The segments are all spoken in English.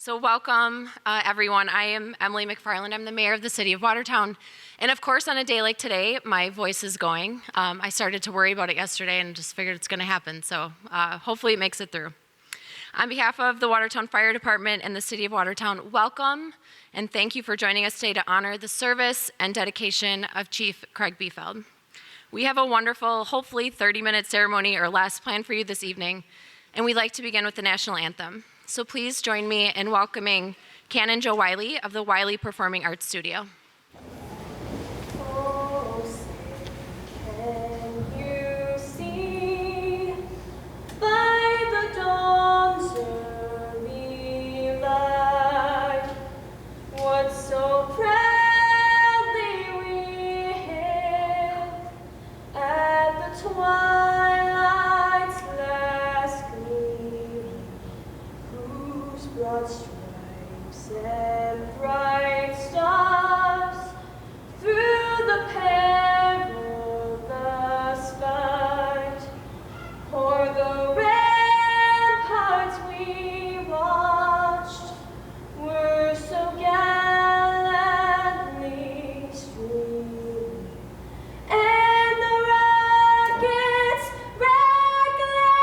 So welcome, everyone. I am Emily McFarland. I'm the mayor of the city of Watertown. And of course, on a day like today, my voice is going. I started to worry about it yesterday and just figured it's going to happen. So hopefully it makes it through. On behalf of the Watertown Fire Department and the city of Watertown, welcome and thank you for joining us today to honor the service and dedication of Chief Kraig Biefeld. We have a wonderful, hopefully 30-minute ceremony or less planned for you this evening, and we'd like to begin with the National Anthem. So please join me in welcoming Canon Joe Wiley of the Wiley Performing Arts Studio. Broad stripes and bright stars through the perilous fight, o'er the ramparts we watched were so gallantly streaming, and the rockets regular,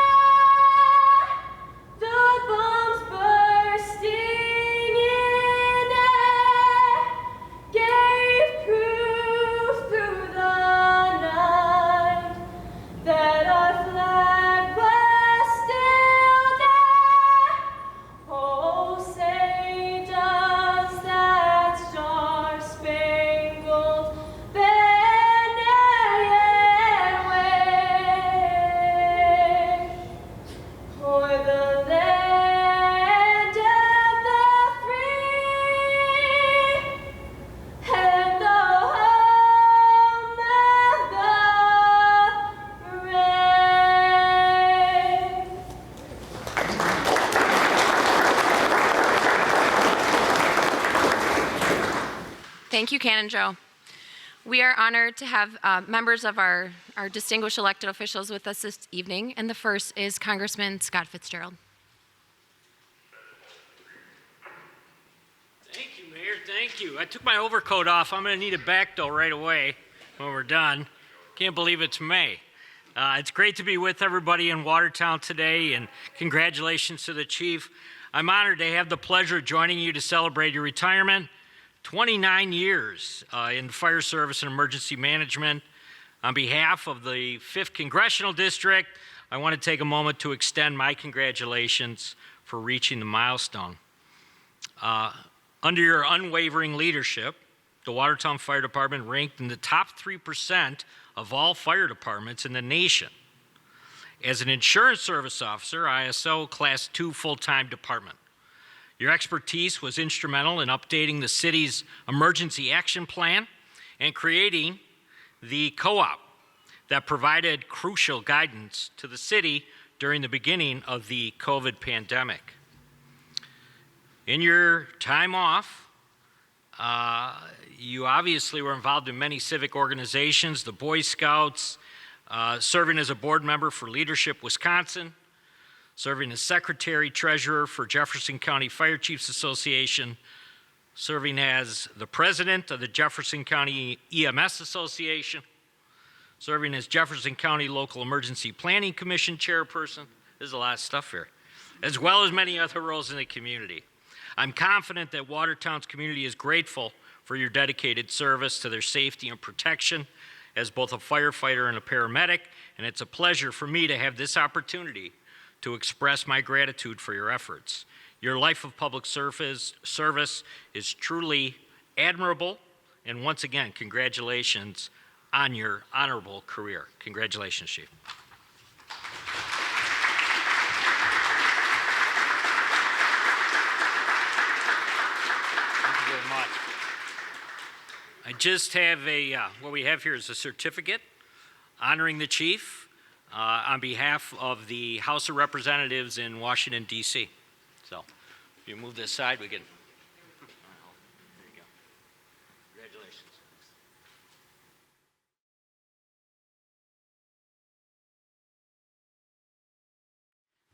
the bombs bursting in air gave proof through the night that our flag was still there. Oh, say does that star-spangled banner yet wave o'er the land of the free and the home of the brave? Thank you, Canon Joe. We are honored to have members of our distinguished elected officials with us this evening, and the first is Congressman Scott Fitzgerald. Thank you, Mayor. Thank you. I took my overcoat off. I'm going to need it back, though, right away when we're done. Can't believe it's May. It's great to be with everybody in Watertown today, and congratulations to the Chief. I'm honored to have the pleasure of joining you to celebrate your retirement. 29 years in fire service and emergency management. On behalf of the 5th Congressional District, I want to take a moment to extend my congratulations for reaching the milestone. Under your unwavering leadership, the Watertown Fire Department ranked in the top 3% of all fire departments in the nation. As an insurance service officer, ISO Class 2 full-time department. Your expertise was instrumental in updating the city's emergency action plan and creating the co-op that provided crucial guidance to the city during the beginning of the COVID pandemic. In your time off, you obviously were involved in many civic organizations, the Boy Scouts, serving as a board member for Leadership Wisconsin, serving as secretary treasurer for Jefferson County Fire Chiefs Association, serving as the president of the Jefferson County EMS Association, serving as Jefferson County Local Emergency Planning Commission chairperson. There's a lot of stuff here, as well as many other roles in the community. I'm confident that Watertown's community is grateful for your dedicated service to their safety and protection as both a firefighter and a paramedic, and it's a pleasure for me to have this opportunity to express my gratitude for your efforts. Your life of public service is truly admirable, and once again, congratulations on your honorable career. Congratulations, Chief. Thank you very much. I just have what we have here is a certificate honoring the Chief on behalf of the House of Representatives in Washington, D.C. So if you move this side, we can. There you go. Congratulations.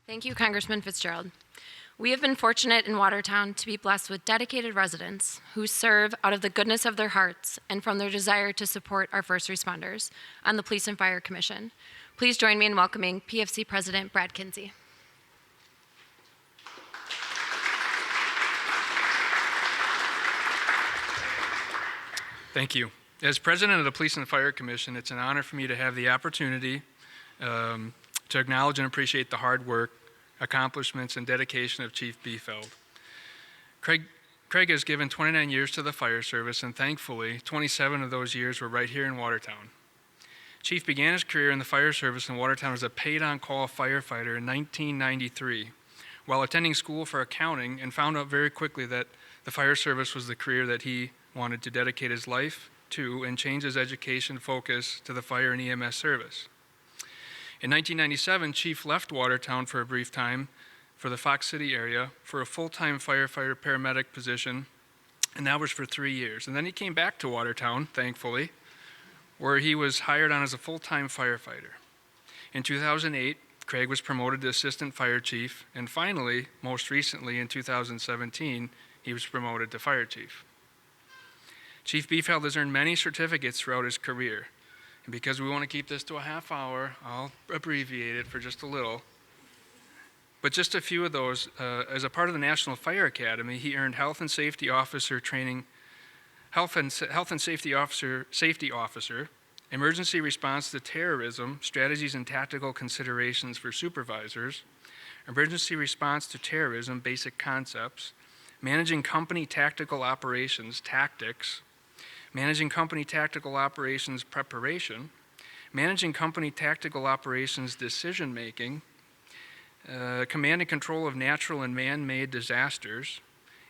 Thank you, Congressman Fitzgerald. We have been fortunate in Watertown to be blessed with dedicated residents who serve out of the goodness of their hearts and from their desire to support our first responders on the Police and Fire Commission. Please join me in welcoming PFC President Brad Kinsey. Thank you. As president of the Police and Fire Commission, it's an honor for me to have the opportunity to acknowledge and appreciate the hard work, accomplishments, and dedication of Chief Biefeld. Kraig has given 29 years to the fire service, and thankfully, 27 of those years were right here in Watertown. Chief began his career in the fire service in Watertown as a paid-on-call firefighter in 1993, while attending school for accounting, and found out very quickly that the fire service was the career that he wanted to dedicate his life to and change his education focus to the fire and EMS service. In 1997, Chief left Watertown for a brief time for the Fox City area for a full-time firefighter paramedic position, and that was for 3 years. And then he came back to Watertown, thankfully, where he was hired on as a full-time firefighter. In 2008, Kraig was promoted to assistant fire chief, and finally, most recently in 2017, he was promoted to fire chief. Chief Biefeld has earned many certificates throughout his career. And because we want to keep this to a half hour, I'll abbreviate it for just a little. But just a few of those, as a part of the National Fire Academy, he earned Health and Safety Officer training, Health and Safety Officer, Emergency Response to Terrorism, Strategies and Tactical Considerations for Supervisors, Emergency Response to Terrorism, Basic Concepts, Managing Company Tactical Operations, Tactics, Managing Company Tactical Operations Preparation, Managing Company Tactical Operations Decision Making, Command and Control of Natural and Man-Made Disasters,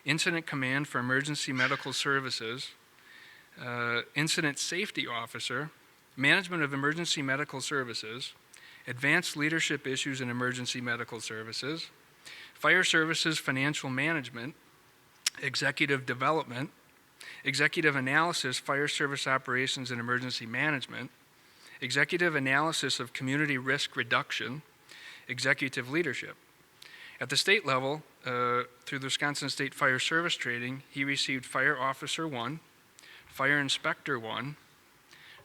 Incident Command for Emergency Medical Services, Incident Safety Officer, Management of Emergency Medical Services, Advanced Leadership Issues in Emergency Medical Services, Fire Services Financial Management, Executive Development, Executive Analysis, Fire Service Operations and Emergency Management, Executive Analysis of Community Risk Reduction, Executive Leadership. At the state level, through the Wisconsin State Fire Service Training, he received Fire Officer 1, Fire Inspector 1,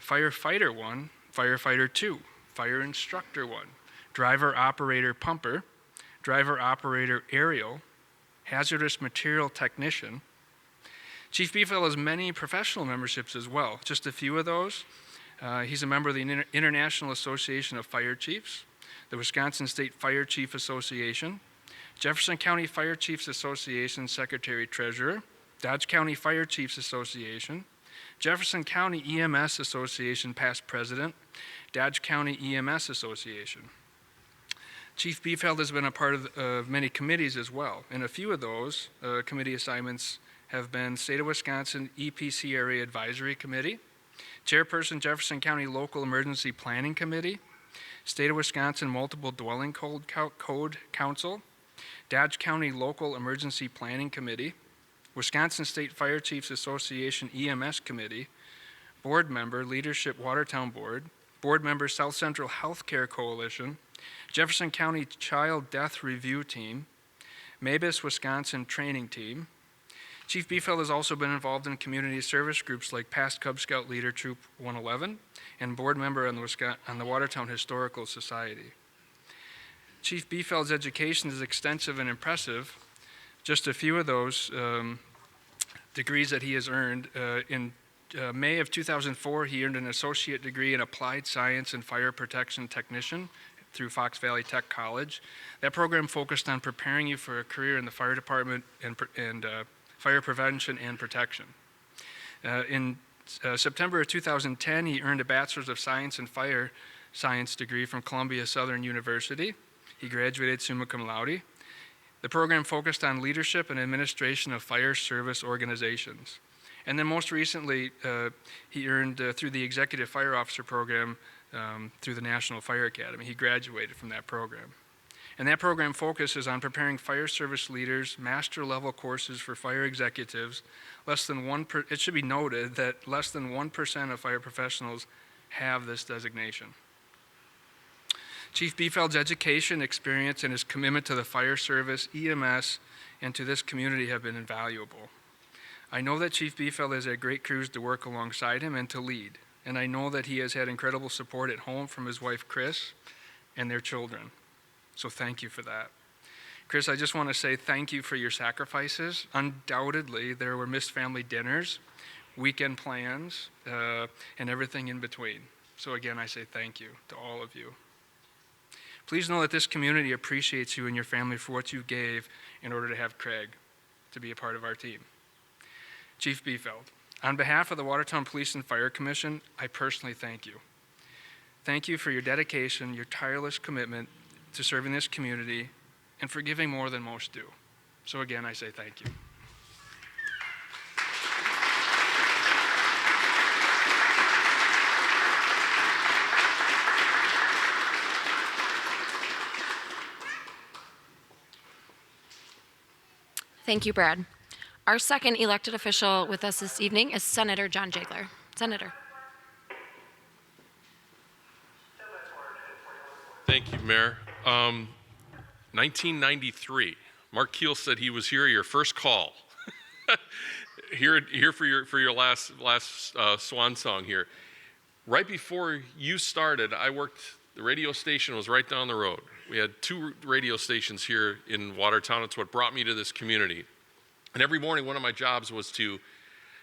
Firefighter 1, Firefighter 2, Fire Instructor 1, Driver Operator Pumper, Driver Operator Aerial, Hazardous Material Technician. Chief Biefeld has many professional memberships as well. Just a few of those. He's a member of the International Association of Fire Chiefs, the Wisconsin State Fire Chief Association, Jefferson County Fire Chiefs Association Secretary-Treasurer, Dodge County Fire Chiefs Association, Jefferson County EMS Association Past President, Dodge County EMS Association. Chief Biefeld has been a part of many committees as well, and a few of those committee assignments have been State of Wisconsin EPC Area Advisory Committee, Chairperson Jefferson County Local Emergency Planning Committee, State of Wisconsin Multiple Dwelling Code Council, Dodge County Local Emergency Planning Committee, Wisconsin State Fire Chiefs Association EMS Committee, Board Member Leadership Watertown Board, Board Member South Central Healthcare Coalition, Jefferson County Child Death Review Team, Mabus Wisconsin Training Team. Chief Biefeld has also been involved in community service groups like past Cub Scout Leader Troop 111 and board member on the Watertown Historical Society. Chief Biefeld's education is extensive and impressive. Just a few of those degrees that he has earned. In May of 2004, he earned an associate degree in applied science and fire protection technician through Fox Valley Tech College. That program focused on preparing you for a career in the fire department and fire prevention and protection. In September of 2010, he earned a Bachelor's of Science in Fire Science degree from Columbia Southern University. He graduated summa cum laude. The program focused on leadership and administration of fire service organizations. And then most recently, he earned through the Executive Fire Officer program through the National Fire Academy. He graduated from that program. And that program focuses on preparing fire service leaders, master level courses for fire executives. It should be noted that less than 1% of fire professionals have this designation. Chief Biefeld's education, experience, and his commitment to the fire service, EMS, and to this community have been invaluable. I know that Chief Biefeld has had great crews to work alongside him and to lead, and I know that he has had incredible support at home from his wife, Chris, and their children. So thank you for that. Chris, I just want to say thank you for your sacrifices. Undoubtedly, there were missed family dinners, weekend plans, and everything in between. So again, I say thank you to all of you. Please know that this community appreciates you and your family for what you gave in order to have Kraig to be a part of our team. Chief Biefeld, on behalf of the Watertown Police and Fire Commission, I personally thank you. Thank you for your dedication, your tireless commitment to serving this community, and for giving more than most do. So again, I say thank you. Thank you, Brad. Our second elected official with us this evening is Senator John Jagler. Senator. Thank you, Mayor. 1993. Mark Keel said he was here your first call. here for your last swan song here. Right before you started, I worked. The radio station was right down the road. We had 2 radio stations here in Watertown. It's what brought me to this community. And every morning, one of my jobs was to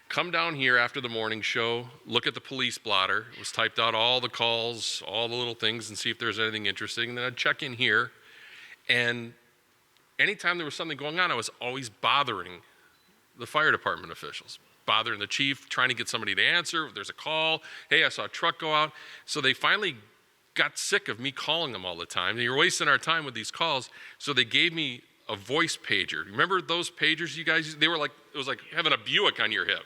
come down here after the morning show, look at the police blotter. It was typed out all the calls, all the little things, and see if there's anything interesting. And then I'd check in here. And anytime there was something going on, I was always bothering the fire department officials, bothering the chief, trying to get somebody to answer. If there's a call, hey, I saw a truck go out. So they finally got sick of me calling them all the time. And you're wasting our time with these calls. So they gave me a voice pager. Remember those pagers you guys used? They were like, it was like having a Buick on your hip.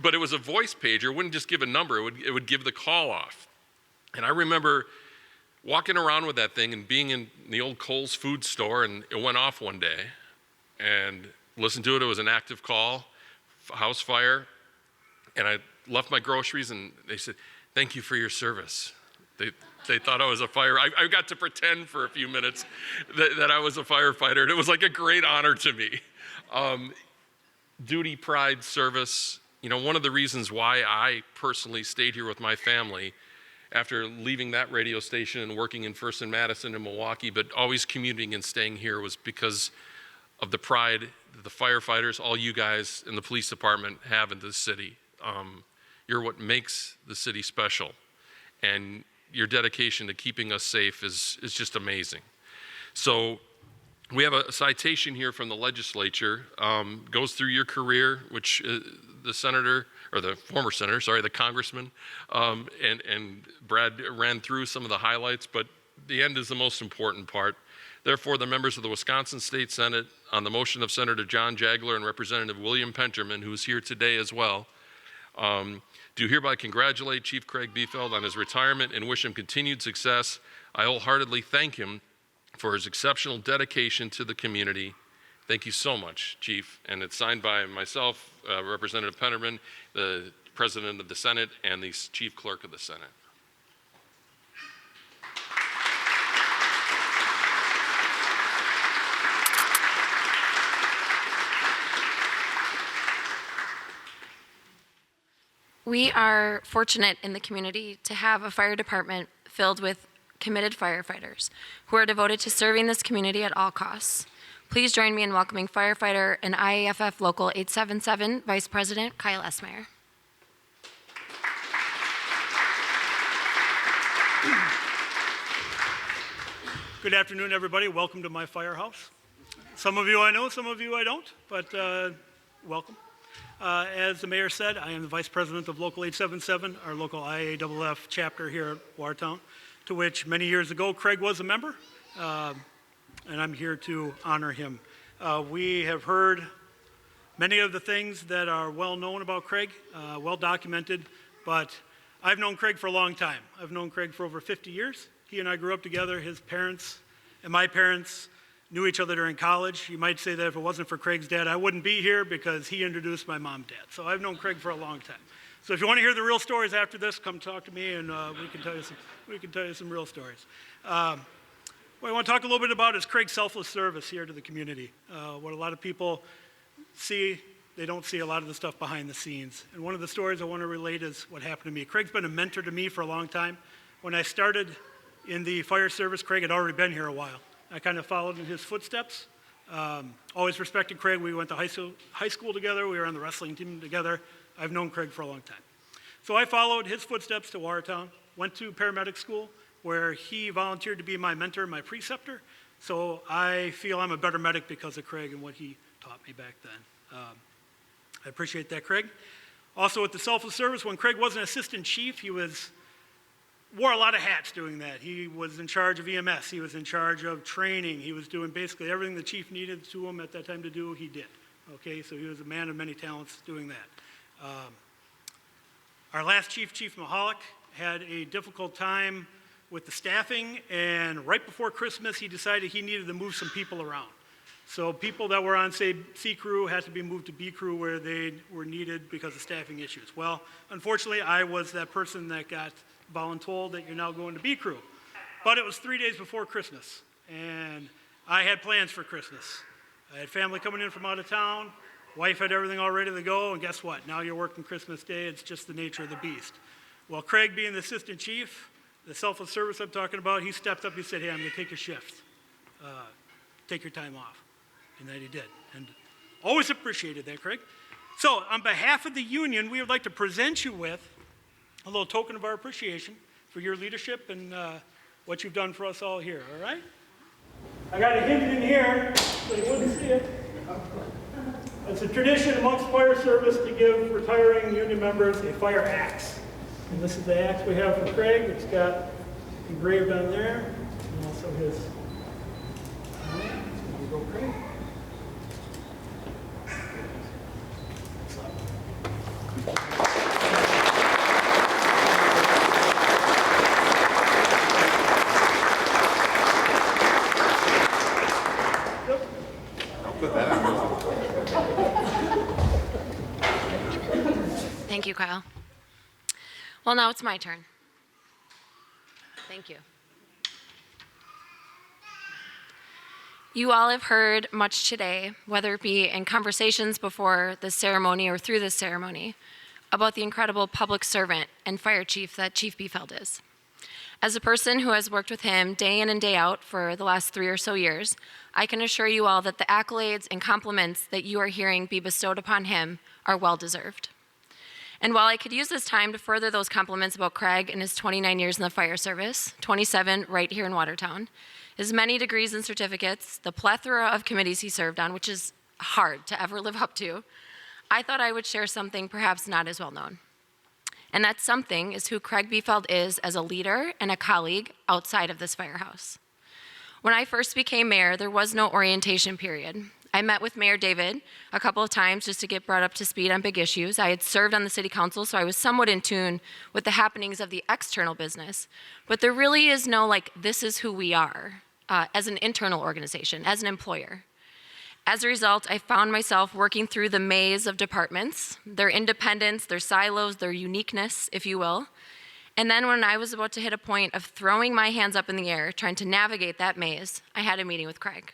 But it was a voice pager. It wouldn't just give a number. It would give the call off. And I remember walking around with that thing and being in the old Kohl's food store, and it went off one day. And listened to it. It was an active call, house fire. And I left my groceries, and they said, "Thank you for your service." They thought I was a fire. I got to pretend for a few minutes that I was a firefighter, and it was like a great honor to me. Duty, pride, service. You know, one of the reasons why I personally stayed here with my family after leaving that radio station and working in First and Madison and Milwaukee, but always commuting and staying here, was because of the pride that the firefighters, all you guys in the police department have in this city. You're what makes the city special. And your dedication to keeping us safe is just amazing. So we have a citation here from the legislature, goes through your career, which the senator, or the former senator, sorry, the congressman, and Brad ran through some of the highlights, but the end is the most important part. Therefore, the members of the Wisconsin State Senate, on the motion of Senator John Jagler and Representative William Penterman, who is here today as well, do hereby congratulate Chief Kraig Biefeld on his retirement and wish him continued success. I wholeheartedly thank him for his exceptional dedication to the community. Thank you so much, Chief. And it's signed by myself, Representative Penterman, the President of the Senate, and the Chief Clerk of the Senate. We are fortunate in the community to have a fire department filled with committed firefighters who are devoted to serving this community at all costs. Please join me in welcoming firefighter and IAFF Local 877 Vice President Kyle Esmeyer. Good afternoon, everybody. Welcome to my firehouse. Some of you I know, some of you I don't, but welcome. As the mayor said, I am the vice president of Local 877, our local IAFF chapter here at Watertown, to which many years ago Kraig was a member, and I'm here to honor him. We have heard many of the things that are well known about Kraig, well documented, but I've known Kraig for a long time. I've known Kraig for over 50 years. He and I grew up together. His parents and my parents knew each other during college. You might say that if it wasn't for Kraig's dad, I wouldn't be here because he introduced my mom and dad. So I've known Kraig for a long time. So if you want to hear the real stories after this, come talk to me, and we can tell you some real stories. What I want to talk a little bit about is Kraig's selfless service here to the community. What a lot of people see, they don't see a lot of the stuff behind the scenes. And one of the stories I want to relate is what happened to me. Kraig's been a mentor to me for a long time. When I started in the fire service, Kraig had already been here a while. I kind of followed in his footsteps. Always respected Kraig. We went to high school together. We were on the wrestling team together. I've known Kraig for a long time. So I followed his footsteps to Watertown, went to paramedic school, where he volunteered to be my mentor, my preceptor. So I feel I'm a better medic because of Kraig and what he taught me back then. I appreciate that, Kraig. Also with the selfless service, when Kraig was an assistant chief, he wore a lot of hats doing that. He was in charge of EMS, he was in charge of training, he was doing basically everything the chief needed to him at that time to do, he did. Okay, so he was a man of many talents doing that. Our last chief, Chief Mahalik, had a difficult time with the staffing, and right before Christmas, he decided he needed to move some people around. So people that were on, say, C crew had to be moved to B crew where they were needed because of staffing issues. Well, unfortunately, I was that person that got voluntold that you're now going to B crew. But it was 3 days before Christmas, and I had plans for Christmas. I had family coming in from out of town. Wife had everything all ready to go, and guess what? Now you're working Christmas Day. It's just the nature of the beast. Well, Kraig being the assistant chief, the selfless service I'm talking about, he stepped up, he said, hey, I'm gonna take a shift. Take your time off. And that he did. And always appreciated that, Kraig. So on behalf of the union, we would like to present you with a little token of our appreciation for your leadership and what you've done for us all here, all right? I got a hint in here, so you wouldn't see it. It's a tradition amongst fire service to give retiring union members a fire axe. And this is the axe we have for Kraig. It's got engraved on there, and also his. All right, so we go, Kraig. Thank you, Kyle. Well, now it's my turn. Thank you. You all have heard much today, whether it be in conversations before this ceremony or through this ceremony, about the incredible public servant and fire chief that Chief Biefeld is. As a person who has worked with him day in and day out for the last 3 or so years, I can assure you all that the accolades and compliments that you are hearing be bestowed upon him are well-deserved. And while I could use this time to further those compliments about Kraig and his 29 years in the fire service, 27 right here in Watertown, his many degrees and certificates, the plethora of committees he served on, which is hard to ever live up to, I thought I would share something perhaps not as well known. And that something is who Kraig Biefeld is as a leader and a colleague outside of this firehouse. When I first became mayor, there was no orientation period. I met with Mayor David a couple of times just to get brought up to speed on big issues. I had served on the city council, so I was somewhat in tune with the happenings of the external business. But there really is no, this is who we are as an internal organization, as an employer. As a result, I found myself working through the maze of departments, their independence, their silos, their uniqueness, if you will. And then when I was about to hit a point of throwing my hands up in the air, trying to navigate that maze, I had a meeting with Kraig.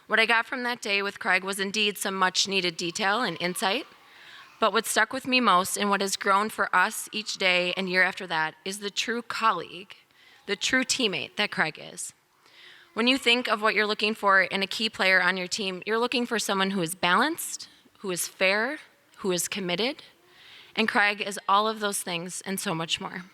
What I got from that day with Kraig was indeed some much needed detail and insight, but what stuck with me most and what has grown for us each day and year after that is the true colleague, the true teammate that Kraig is. When you think of what you're looking for in a key player on your team, you're looking for someone who is balanced, who is fair, who is committed, and Kraig is all of those things and so much more.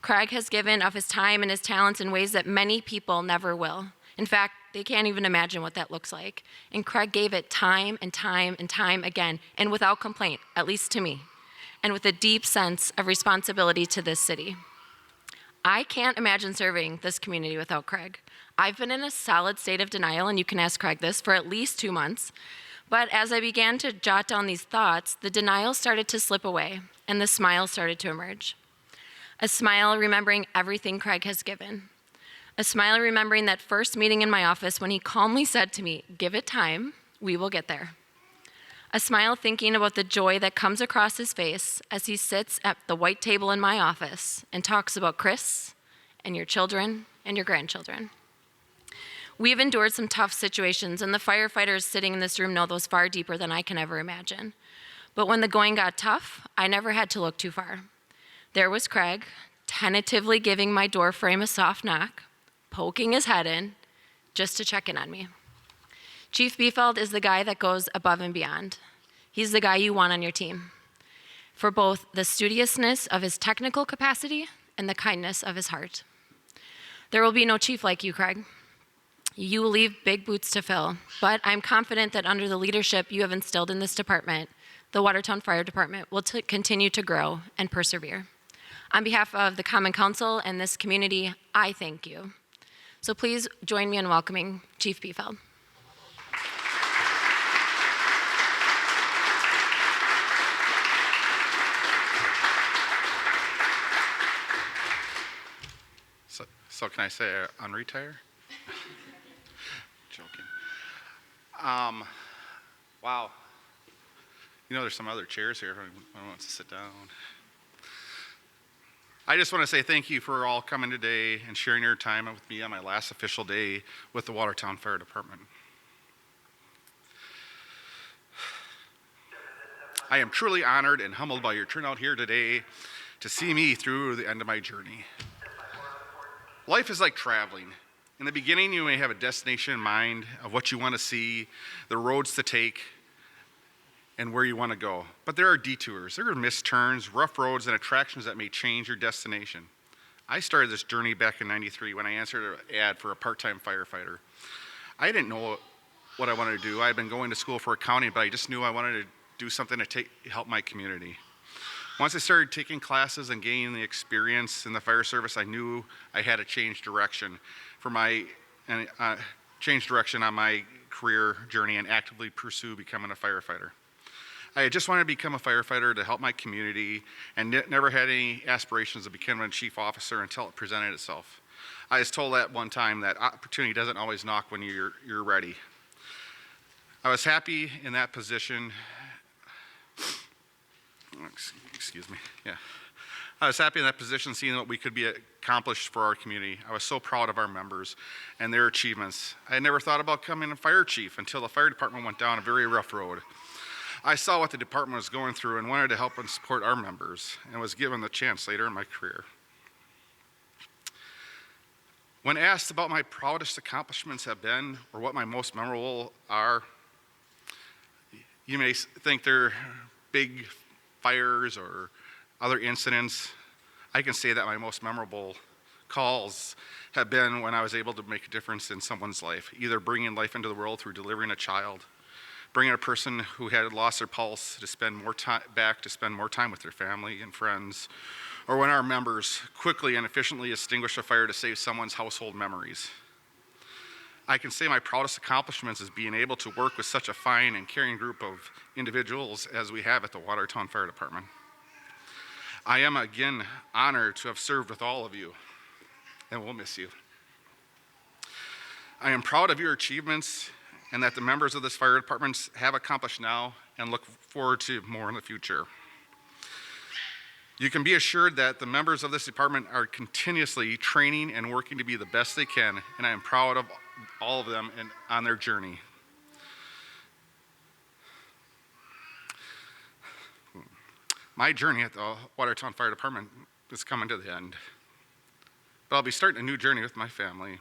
Kraig has given of his time and his talents in ways that many people never will. In fact, they can't even imagine what that looks like. And Kraig gave it time and time and time again, and without complaint, at least to me, and with a deep sense of responsibility to this city. I can't imagine serving this community without Kraig. I've been in a solid state of denial, and you can ask Kraig this, for at least 2 months. But as I began to jot down these thoughts, the denial started to slip away, and the smile started to emerge. A smile remembering everything Kraig has given. A smile remembering that first meeting in my office when he calmly said to me, "Give it time, we will get there." A smile thinking about the joy that comes across his face as he sits at the white table in my office and talks about Chris and your children and your grandchildren. We have endured some tough situations, and the firefighters sitting in this room know those far deeper than I can ever imagine. But when the going got tough, I never had to look too far. There was Kraig, tentatively giving my door frame a soft knock, poking his head in, just to check in on me. Chief Biefeld is the guy that goes above and beyond. He's the guy you want on your team, for both the studiousness of his technical capacity and the kindness of his heart. There will be no chief like you, Kraig. You will leave big boots to fill, but I'm confident that under the leadership you have instilled in this department, the Watertown Fire Department will continue to grow and persevere. On behalf of the Common Council and this community, I thank you. So please join me in welcoming Chief Biefeld. So can I say unretire? Joking. Wow. You know, there's some other chairs here if anyone wants to sit down. I just want to say thank you for all coming today and sharing your time with me on my last official day with the Watertown Fire Department. I am truly honored and humbled by your turnout here today to see me through the end of my journey. Life is like traveling. In the beginning, you may have a destination in mind of what you want to see, the roads to take, and where you want to go. But there are detours, there are missed turns, rough roads, and attractions that may change your destination. I started this journey back in '93 when I answered an ad for a part-time firefighter. I didn't know what I wanted to do. I had been going to school for accounting, but I just knew I wanted to do something to help my community. Once I started taking classes and gaining the experience in the fire service, I knew I had to change direction on my career journey and actively pursue becoming a firefighter. I just wanted to become a firefighter to help my community and never had any aspirations of becoming a chief officer until it presented itself. I was told that one time that opportunity doesn't always knock when you're ready. I was happy in that position. Excuse me, yeah. I was happy in that position seeing what we could be accomplished for our community. I was so proud of our members and their achievements. I had never thought about becoming a fire chief until the fire department went down a very rough road. I saw what the department was going through and wanted to help and support our members and was given the chance later in my career. When asked about my proudest accomplishments have been or what my most memorable are, you may think they're big fires or other incidents. I can say that my most memorable calls have been when I was able to make a difference in someone's life, either bringing life into the world through delivering a child, bringing a person who had lost their pulse to spend more time with their family and friends, or when our members quickly and efficiently extinguished a fire to save someone's household memories. I can say my proudest accomplishments is being able to work with such a fine and caring group of individuals as we have at the Watertown Fire Department. I am again honored to have served with all of you, and we'll miss you. I am proud of your achievements and that the members of this fire department have accomplished now and look forward to more in the future. You can be assured that the members of this department are continuously training and working to be the best they can, and I am proud of all of them on their journey. My journey at the Watertown Fire Department is coming to the end, but I'll be starting a new journey with my family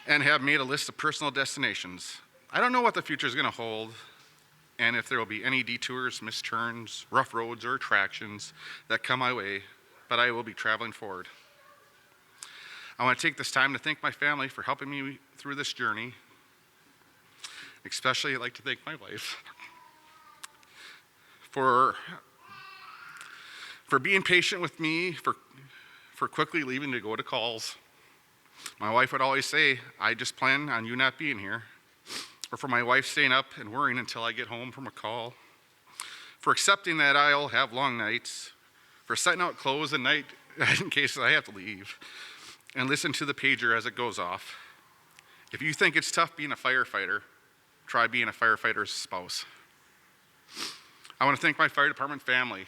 and have made a list of personal destinations. I don't know what the future is going to hold, and if there will be any detours, missed turns, rough roads, or attractions that come my way, but I will be traveling forward. I want to take this time to thank my family for helping me through this journey. Especially, I'd like to thank my wife for being patient with me, for quickly leaving to go to calls. My wife would always say, I just plan on you not being here. Or for my wife staying up and worrying until I get home from a call. For accepting that I'll have long nights. For setting out clothes at night in case I have to leave. And listen to the pager as it goes off. If you think it's tough being a firefighter, try being a firefighter's spouse. I want to thank my fire department family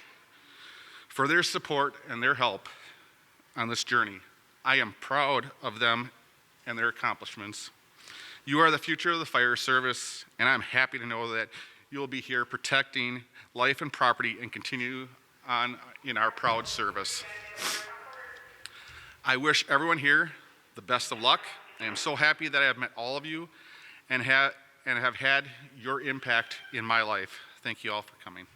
for their support and their help on this journey. I am proud of them and their accomplishments. You are the future of the fire service, and I'm happy to know that you'll be here protecting life and property and continue on in our proud service. I wish everyone here the best of luck. I am so happy that I have met all of you and have had your impact in my life. Thank you all for coming.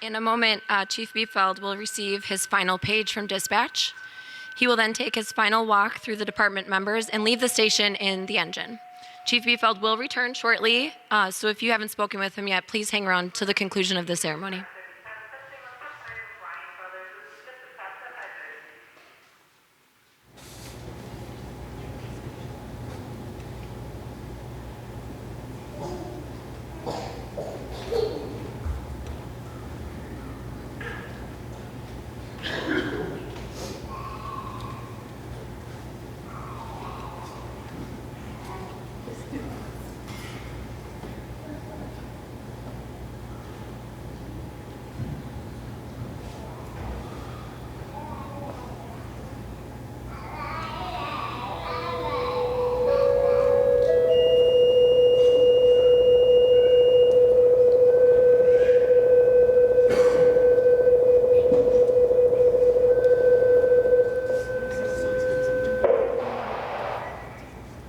In a moment, Chief Biefeld will receive his final page from dispatch. He will then take his final walk through the department members and leave the station in the engine. Chief Biefeld will return shortly, so if you haven't spoken with him yet, please hang around to the conclusion of the ceremony.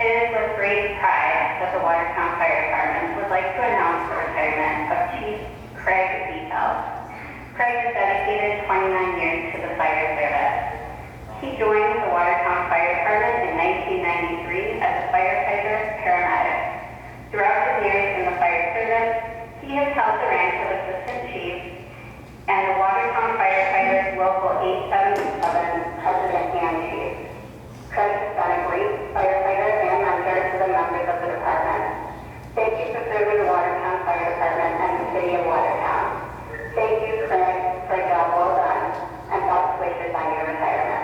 It is with great pride that the Watertown Fire Department would like to announce the retirement of Chief Kraig Biefeld. Kraig has dedicated 29 years to the fire service. He joined the Watertown Fire Department in 1993 as a firefighter paramedic. Throughout his years in the fire service, he has held the rank of assistant chief and the Watertown Firefighters Local 877 president and chief. Kraig has been a great firefighter and mentor to the members of the department. Thank you for serving the Watertown Fire Department and the city of Watertown. Thank you, Kraig, for a job well done, and best wishes on your retirement.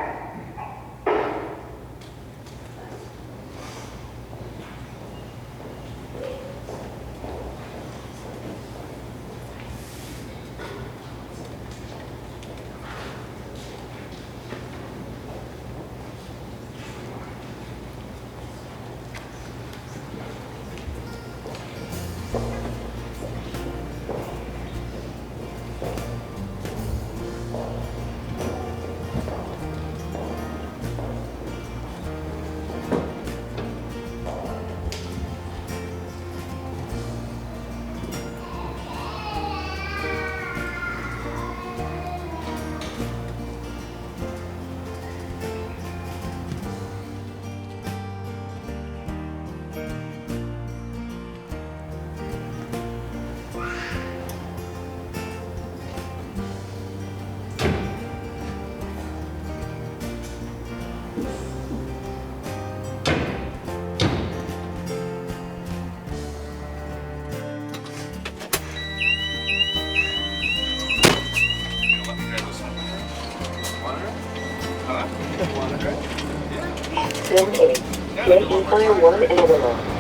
J Empire 1 and Everlock.